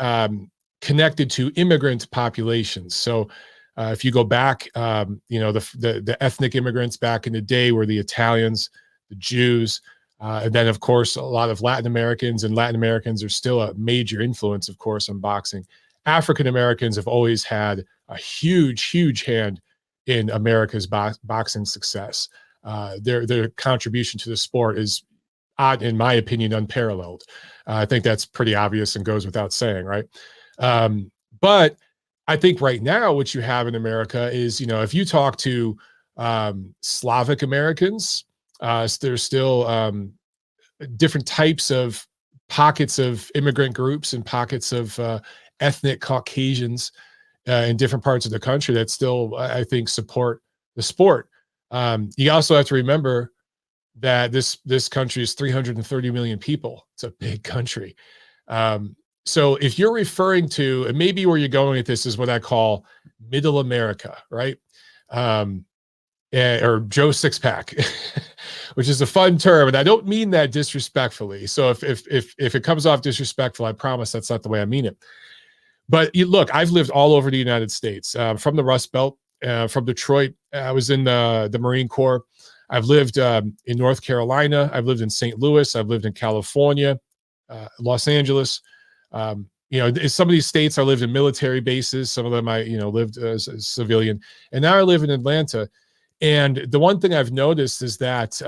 connected to immigrant populations. So if you go back, the ethnic immigrants back in the day were the Italians, the Jews, and then, of course, a lot of Latin Americans, and Latin Americans are still a major influence, of course, on boxing. African Americans have always had a huge, huge hand in America's boxing success. Their contribution to the sport is, in my opinion, unparalleled. I think that's pretty obvious and goes without saying, right? But I think right now what you have in America is, if you talk to Slavic Americans, there's still different types of pockets of immigrant groups and pockets of ethnic Caucasians in different parts of the country that still, I think, support the sport. You also have to remember that this country is 330 million people. It's a big country. So if you're referring to, and maybe where you're going with this is what I call middle America, right? Or Joe Sixpack, which is a fun term, and I don't mean that disrespectfully. So if it comes off disrespectful, I promise that's not the way I mean it. But look, I've lived all over the United States, from the Rust Belt, from Detroit. I was in the Marine Corps. I've lived in North Carolina. I've lived in St. Louis. I've lived in California, Los Angeles. In some of these states, I lived in military bases. Some of them I lived as a civilian. And now I live in Atlanta. And the one thing I've noticed is that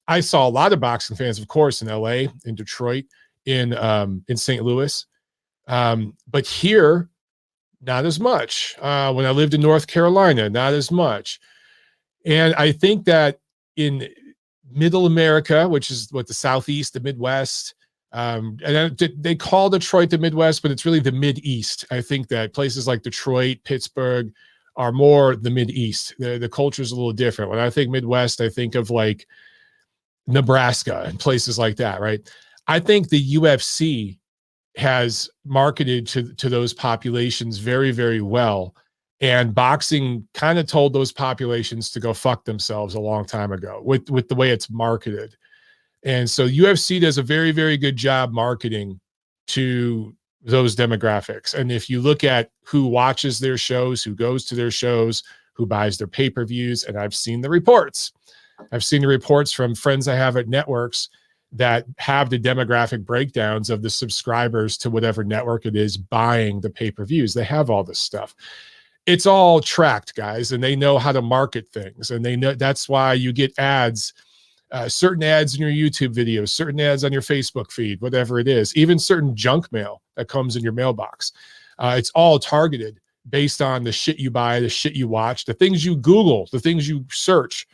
I saw a lot of boxing fans, of course, in LA, in Detroit, in St. Louis. But here, not as much. When I lived in North Carolina, not as much. And I think that in middle America, which is what the Southeast, the Midwest, and they call Detroit the Midwest, but it's really the Mid-East. I think that places like Detroit, Pittsburgh are more the Mid-East. The culture is a little different. When I think Midwest, I think of like Nebraska and places like that, right? I think the UFC has marketed to those populations very, very well. And boxing kind of told those populations to go fuck themselves a long time ago with the way it's marketed. And so UFC does a very, very good job marketing to those demographics. And if you look at who watches their shows, who goes to their shows, who buys their pay-per-views, and I've seen the reports. I've seen the reports from friends I have at networks that have the demographic breakdowns of the subscribers to whatever network it is buying the pay-per-views. They have all this stuff. It's all tracked, guys, and they know how to market things. And they know that's why you get ads, certain ads in your YouTube videos, certain ads on your Facebook feed, whatever it is, even certain junk mail that comes in your mailbox. It's all targeted based on the shit you buy, the shit you watch, the things you Google, the things you search.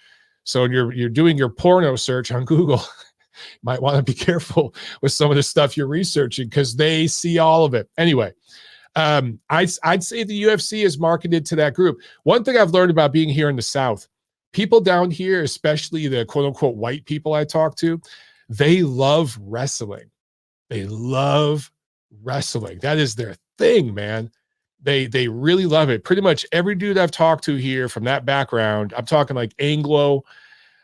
So you're doing your porno search on Google, you might want to be careful with some of the stuff you're researching because they see all of it. Anyway, I'd say the UFC is marketed to that group. One thing I've learned about being here in the South, people down here, especially the quote unquote white people I talk to, they love wrestling. They love wrestling. That is their thing, man. They really love it. Pretty much every dude I've talked to here from that background, I'm talking like Anglo.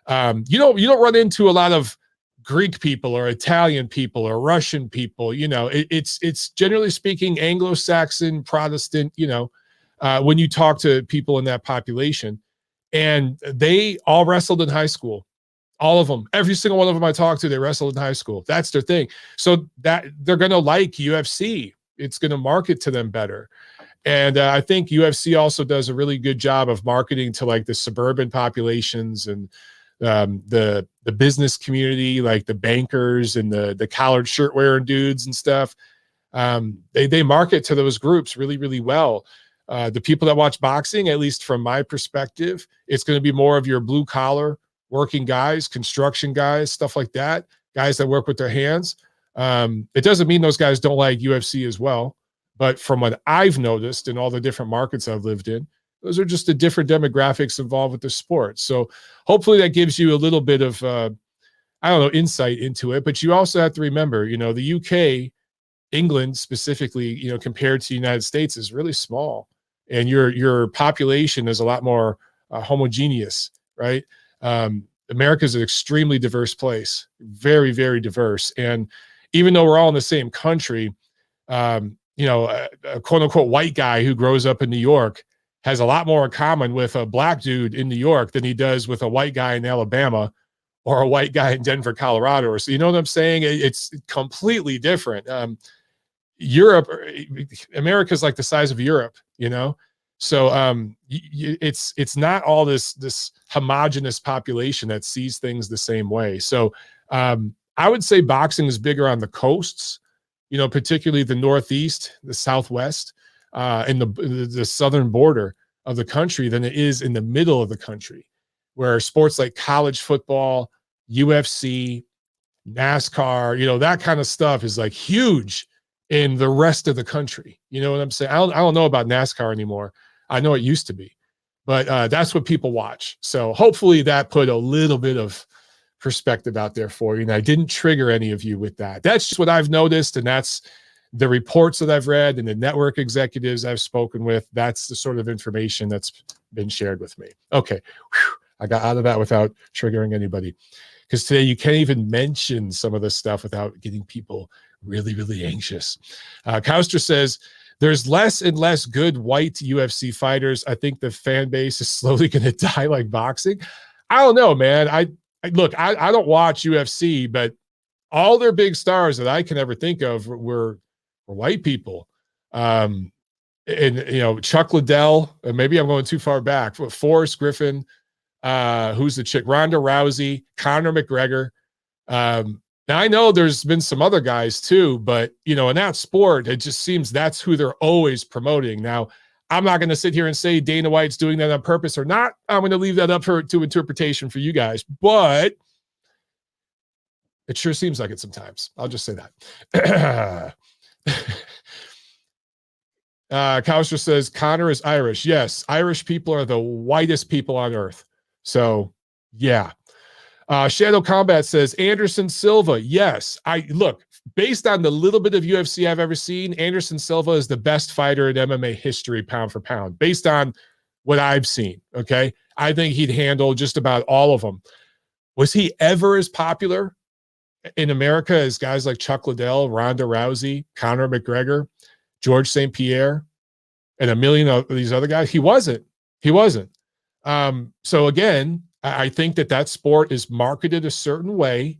You don't run into a lot of Greek people or Italian people or Russian people. It's generally speaking Anglo-Saxon, Protestant. When you talk to people in that population, and they all wrestled in high school. All of them, every single one of them I talked to, they wrestled in high school. That's their thing. So that they're going to like UFC. It's going to market to them better. And I think UFC also does a really good job of marketing to like the suburban populations and the business community, like the bankers and the collared shirt wearing dudes and stuff. They market to those groups really, really well. The people that watch boxing, at least from my perspective, it's going to be more of your blue collar working guys, construction guys, stuff like that, guys that work with their hands. It doesn't mean those guys don't like UFC as well, but from what I've noticed in all the different markets I've lived in, those are just the different demographics involved with the sport. So hopefully that gives you a little bit of, insight into it. But you also have to remember, the UK, England specifically, compared to the United States is really small. And your population is a lot more homogeneous, right? America is an extremely diverse place, very, very diverse. And even though we're all in the same country, a quote unquote white guy who grows up in New York has a lot more in common with a black dude in New York than he does with a white guy in Alabama or a white guy in Denver, Colorado. So you know what I'm saying? It's completely different. Europe, America's like the size of Europe, So it's not all this homogenous population that sees things the same way. So I would say boxing is bigger on the coasts, particularly the Northeast, the Southwest, and the southern border of the country than it is in the middle of the country, where sports like college football, UFC, NASCAR, that kind of stuff is like huge in the rest of the country. You know what I'm saying? I don't know about NASCAR anymore. I know it used to be, but that's what people watch. So hopefully that put a little bit of perspective out there for you. And I didn't trigger any of you with that. That's just what I've noticed. And that's the reports that I've read and the network executives I've spoken with. That's the sort of information that's been shared with me. Okay. Whew. I got out of that without triggering anybody. Because today you can't even mention some of this stuff without getting people really, really anxious. Kauster says, there's less and less good white UFC fighters. I think the fan base is slowly going to die like boxing. I don't know, man. I don't watch UFC, but all their big stars that I can ever think of were white people. And Chuck Liddell, maybe I'm going too far back, but Forrest Griffin, who's the chick, Ronda Rousey, Conor McGregor. Now I know there's been some other guys too, but in that sport, it just seems that's who they're always promoting. Now, I'm not going to sit here and say Dana White's doing that on purpose or not. I'm going to leave that up to interpretation for you guys, but it sure seems like it sometimes. I'll just say that. Kauster says Connor is Irish. Yes, Irish people are the whitest people on earth. So, yeah. Shadow Combat says Anderson Silva. Yes, based on the little bit of UFC I've ever seen, Anderson Silva is the best fighter in MMA history, pound for pound, based on what I've seen. Okay. I think he'd handle just about all of them. Was he ever as popular in America as guys like Chuck Liddell, Ronda Rousey, Conor McGregor, George St. Pierre, and a million of these other guys? He wasn't. So again, I think that sport is marketed a certain way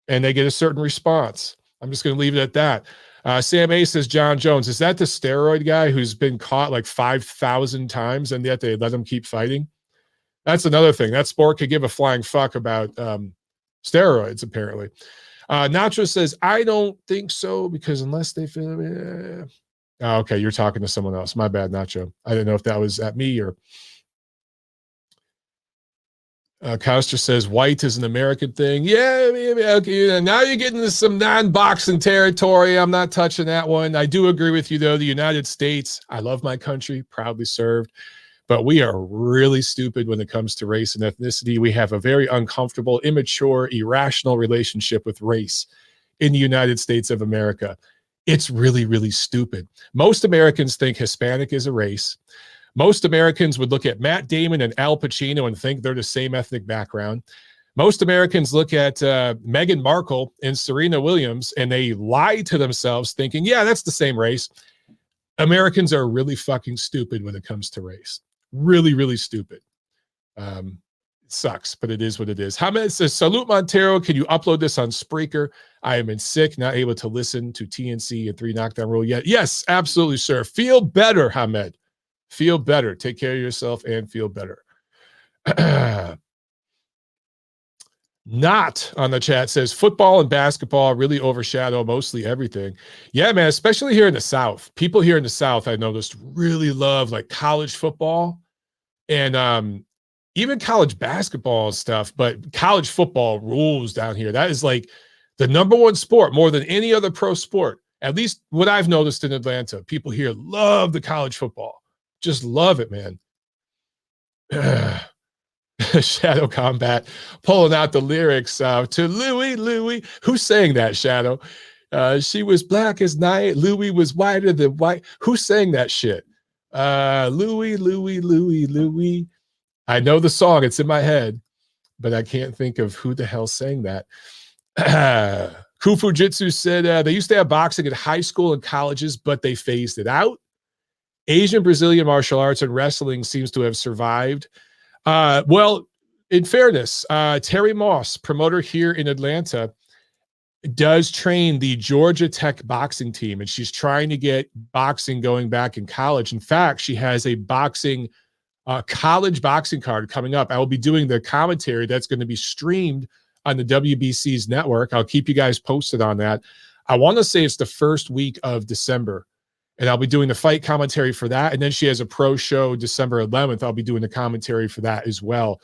and they get a certain response. I'm just going to leave it at that. Sam A says, John Jones, is that the steroid guy who's been caught like 5,000 times and yet they let him keep fighting? That's another thing. That sport could give a flying fuck about steroids, apparently. Nacho says, I don't think so, because unless they feel Oh, okay, you're talking to someone else. My bad, Nacho. I didn't know if that was at me or. Koster says white is an American thing. Yeah, okay. Now you're getting into some non-boxing territory. I'm not touching that one. I do agree with you, though. The United States, I love my country, proudly served, but we are really stupid when it comes to race and ethnicity. We have a very uncomfortable, immature, irrational relationship with race in the United States of America. It's really, really stupid. Most Americans think Hispanic is a race. Most Americans would look at Matt Damon and Al Pacino and think they're the same ethnic background. Most Americans look at Meghan Markle and Serena Williams and they lie to themselves thinking, yeah, that's the same race. Americans are really fucking stupid when it comes to race. Really, really stupid. It sucks, but it is what it is. Hamed says, Salute Montero. Can you upload this on Spreaker? I am in sick, not able to listen to TNC and 3 Knockdown Rule yet. Yes, absolutely, sir. Feel better, Hamed. Feel better. Take care of yourself and feel better. Not on the chat says football and basketball really overshadow mostly everything. Yeah, man, especially here in the South. People here in the South, I noticed, really love like college football and even college basketball and stuff. But college football rules down here. That is like the number one sport more than any other pro sport. At least what I've noticed in Atlanta. People here love the college football. Just love it, man. Shadow Combat pulling out the lyrics to Louie. Who's saying that, Shadow? She was black as night. Louie was whiter than white. Who's saying that shit? Louie. I know the song. It's in my head, but I can't think of who the hell sang that. Kufu Jitsu said they used to have boxing at high school and colleges, but they phased it out. Asian Brazilian martial arts and wrestling seems to have survived. Well, in fairness, Terry Moss, promoter here in Atlanta, does train the Georgia Tech boxing team, and she's trying to get boxing going back in college. In fact, she has a boxing college boxing card coming up. I will be doing the commentary that's going to be streamed on the WBC's network. I'll keep you guys posted on that. I want to say it's the first week of December. And I'll be doing the fight commentary for that. And then she has a pro show December 11th. I'll be doing the commentary for that as well.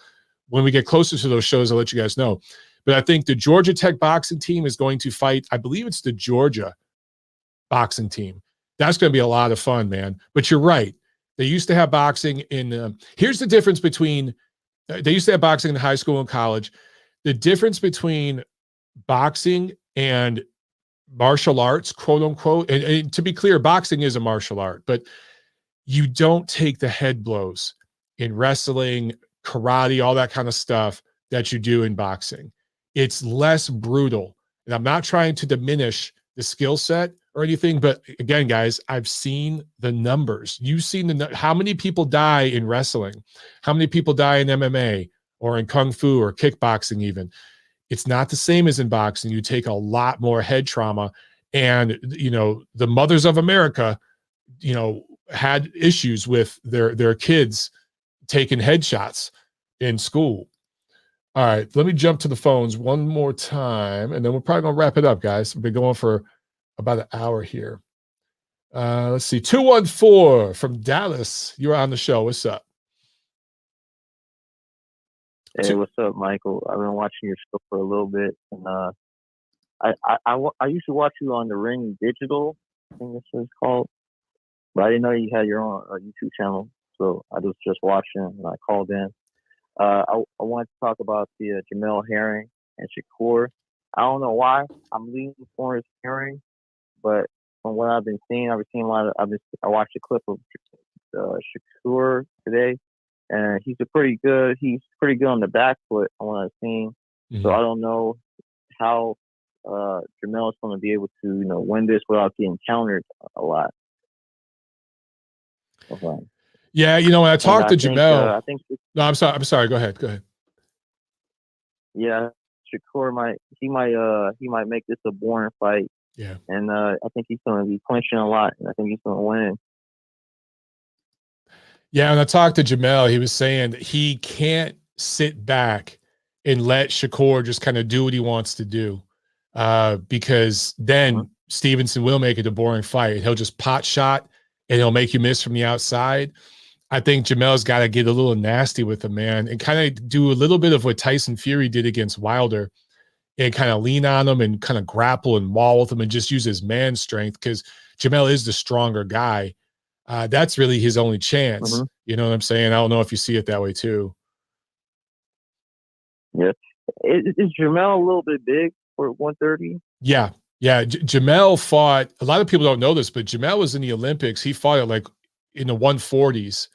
When we get closer to those shows, I'll let you guys know. But I think the Georgia Tech boxing team is going to fight, I believe it's the Georgia boxing team. That's going to be a lot of fun, man. But you're right. They used to have boxing in, here's the difference between, they used to have boxing in high school and college. The difference between boxing and martial arts, quote unquote, and to be clear, boxing is a martial art, but you don't take the head blows in wrestling, karate, all that kind of stuff that you do in boxing. It's less brutal. And I'm not trying to diminish the skill set or anything, but again, guys, I've seen the numbers. You've seen how many people die in wrestling, how many people die in MMA or in Kung Fu or kickboxing even. It's not the same as in boxing. You take a lot more head trauma. And, you know, the mothers of America, you know, had issues with their kids taking headshots in school. All right, let me jump to the phones one more time, and then we're probably going to wrap it up, guys. We've been going for about an hour here. Let's see, 214 from Dallas. You're on the show. What's up? Hey, what's up, Michael? I've been watching your show for a little bit, and I used to watch you on the Ring Digital, I think this is called, but I didn't know you had your own YouTube channel, so I was just watching and I called in. I wanted to talk about the Jamel Herring and Shakur. I don't know why I'm leaning towards Herring, but from what I've been seeing, I watched a clip of Shakur today. And he's pretty good on the back foot on what I've seen. Mm-hmm. So I don't know how Jamel is going to be able to, you know, win this without getting countered a lot. Okay. Yeah, you know, when I talked to Jamel, no, I'm sorry. Go ahead. Yeah, Shakur might make this a boring fight. Yeah. And I think he's going to be clinching a lot, and I think he's going to win. Yeah, when I talked to Jamel, he was saying that he can't sit back and let Shakur just kind of do what he wants to do, because then Stevenson will make it a boring fight. He'll just pot shot and he'll make you miss from the outside. I think Jamel's got to get a little nasty with him, man, and kind of do a little bit of what Tyson Fury did against Wilder and kind of lean on him and kind of grapple and maul with him and just use his man strength, because Jamel is the stronger guy. That's really his only chance. Mm-hmm. You know what I'm saying? I don't know if you see it that way too. Yeah. Is Jamel a little bit big for 130? Yeah. Yeah. Jamel fought, a lot of people don't know this, but Jamel was in the Olympics. He fought at like in the 140s.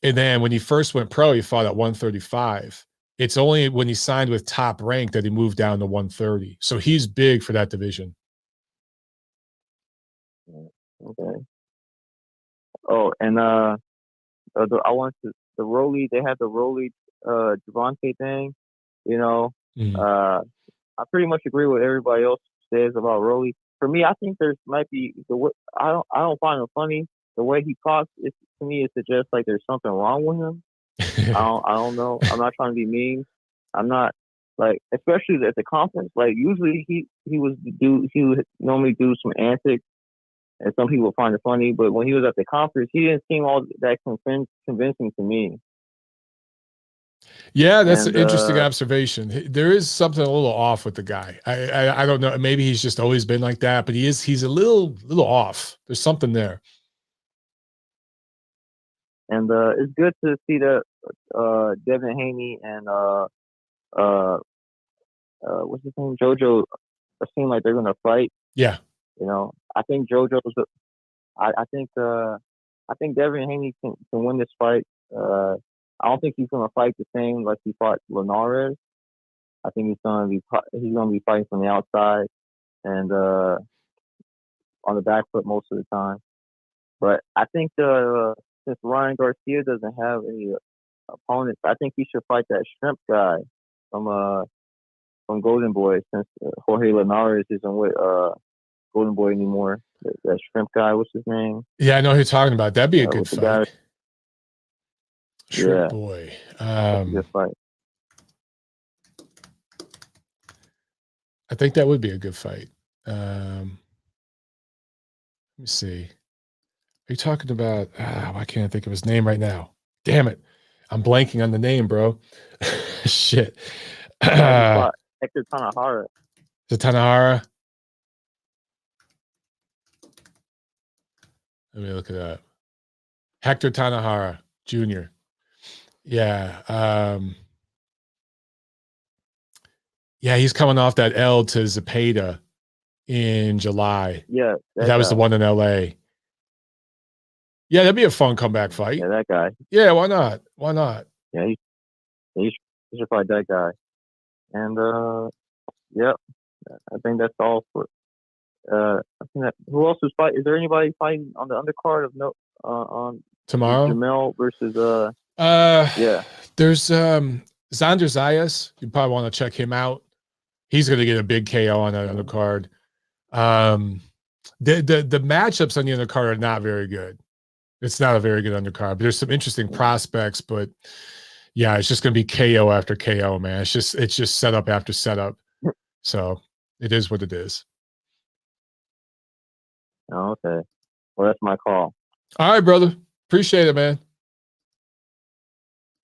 And then when he first went pro, he fought at 135. It's only when he signed with Top Rank that he moved down to 130. So he's big for that division. Okay. Oh, and I want to the Rolly. They had the Rolly Javante thing. You know, I pretty much agree with everybody else says about Rolly. For me, I think there might be I don't find it funny the way he talks. To me, it suggests like there's something wrong with him. I don't know. I'm not trying to be mean. I'm not like, especially at the conference. Like usually he would normally do some antics, and some people find it funny. But when he was at the conference, he didn't seem all that convincing to me. Yeah, that's an interesting observation. There is something a little off with the guy. I don't know. Maybe he's just always been like that, but he's a little off. There's something there. And it's good to see that Devin Haney and what's his name, JoJo, seem like they're gonna fight. Yeah. You know, I think JoJo's. I think Devin Haney can win this fight. I don't think he's gonna fight the same like he fought Linares. I think he's gonna be fighting from the outside and on the back foot most of the time. But I think since Ryan Garcia doesn't have any opponents, I think he should fight that shrimp guy from Golden Boy, since Jorge Linares isn't with Golden Boy anymore. That shrimp guy, what's his name? Yeah, I know who you're talking about. That'd be a good fight. Shrimp Boy. Good fight. I think that would be a good fight. Let me see. Are you talking about, why can't I think of his name right now? Damn it. I'm blanking on the name, bro. Shit. Hector Tanahara. The Tanahara? Let me look it up. Hector Tanahara Jr. Yeah. Yeah, he's coming off that L to Zepeda in July. Yeah. That was the one in LA. Yeah, that'd be a fun comeback fight. Yeah, that guy. Yeah, why not? Why not? Yeah, he should fight that guy. And yep, I think that's all for. I think who else is fighting? Is there anybody fighting on the undercard of on tomorrow? Jamel versus yeah. There's Xander Zayas. You probably want to check him out. He's going to get a big KO on that undercard. The matchups on the undercard are not very good. It's not a very good undercard, but there's some interesting prospects. But yeah, it's just going to be KO after KO, man. It's just setup after setup. So it is what it is. Oh, okay. Well, that's my call. All right, brother. Appreciate it, man.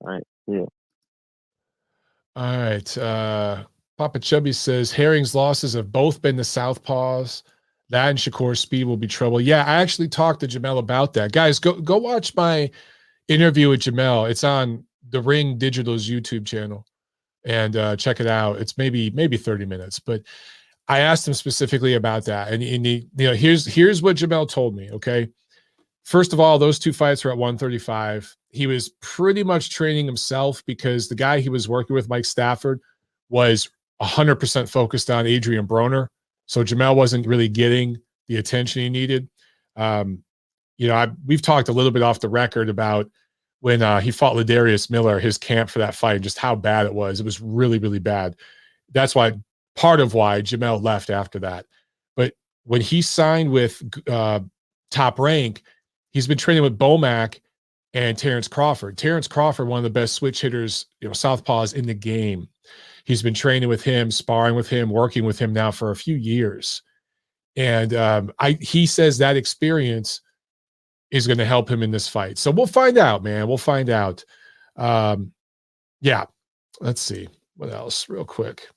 All right. See you. All right. Papa Chubby says Herring's losses have both been the southpaws. That and Shakur's speed will be trouble. Yeah, I actually talked to Jamel about that. Guys, go watch my interview with Jamel. It's on the Ring Digital's YouTube channel, and check it out. It's maybe 30 minutes, but I asked him specifically about that, and he, here's what Jamel told me. Okay, first of all, those two fights were at 135. He was pretty much training himself because the guy he was working with, Mike Stafford, was 100% focused on Adrian Broner. So Jamel wasn't really getting the attention he needed. We've talked a little bit off the record about when he fought Ladarius Miller, his camp for that fight, just how bad it was. It was really, really bad. That's part of why Jamel left after that. But when he signed with Top Rank, he's been training with Bomac and Terrence Crawford. Terrence Crawford, one of the best switch hitters, southpaws in the game. He's been training with him, sparring with him, working with him now for a few years. And he says that experience is going to help him in this fight. So we'll find out, man. We'll find out. Yeah. Let's see. What else? Real quick.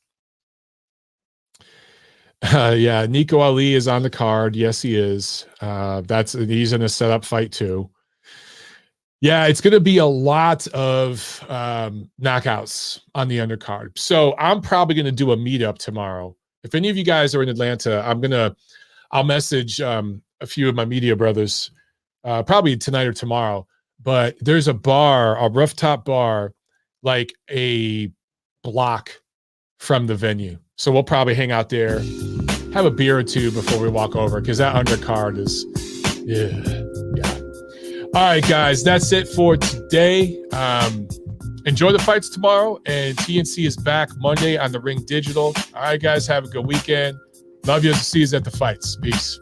Yeah, Nico Ali is on the card. Yes, he is. He's in a setup fight too. Yeah, it's going to be a lot of knockouts on the undercard. So I'm probably going to do a meetup tomorrow. If any of you guys are in Atlanta, I'll message a few of my media brothers, probably tonight or tomorrow. But there's a bar, a rooftop bar, like a block from the venue. So we'll probably hang out there, have a beer or two before we walk over, because that undercard is, yeah. All right, guys, that's it for today. Enjoy the fights tomorrow, and TNC is back Monday on the Ring Digital. All right, guys, have a good weekend. Love you. See you at the fights. Peace.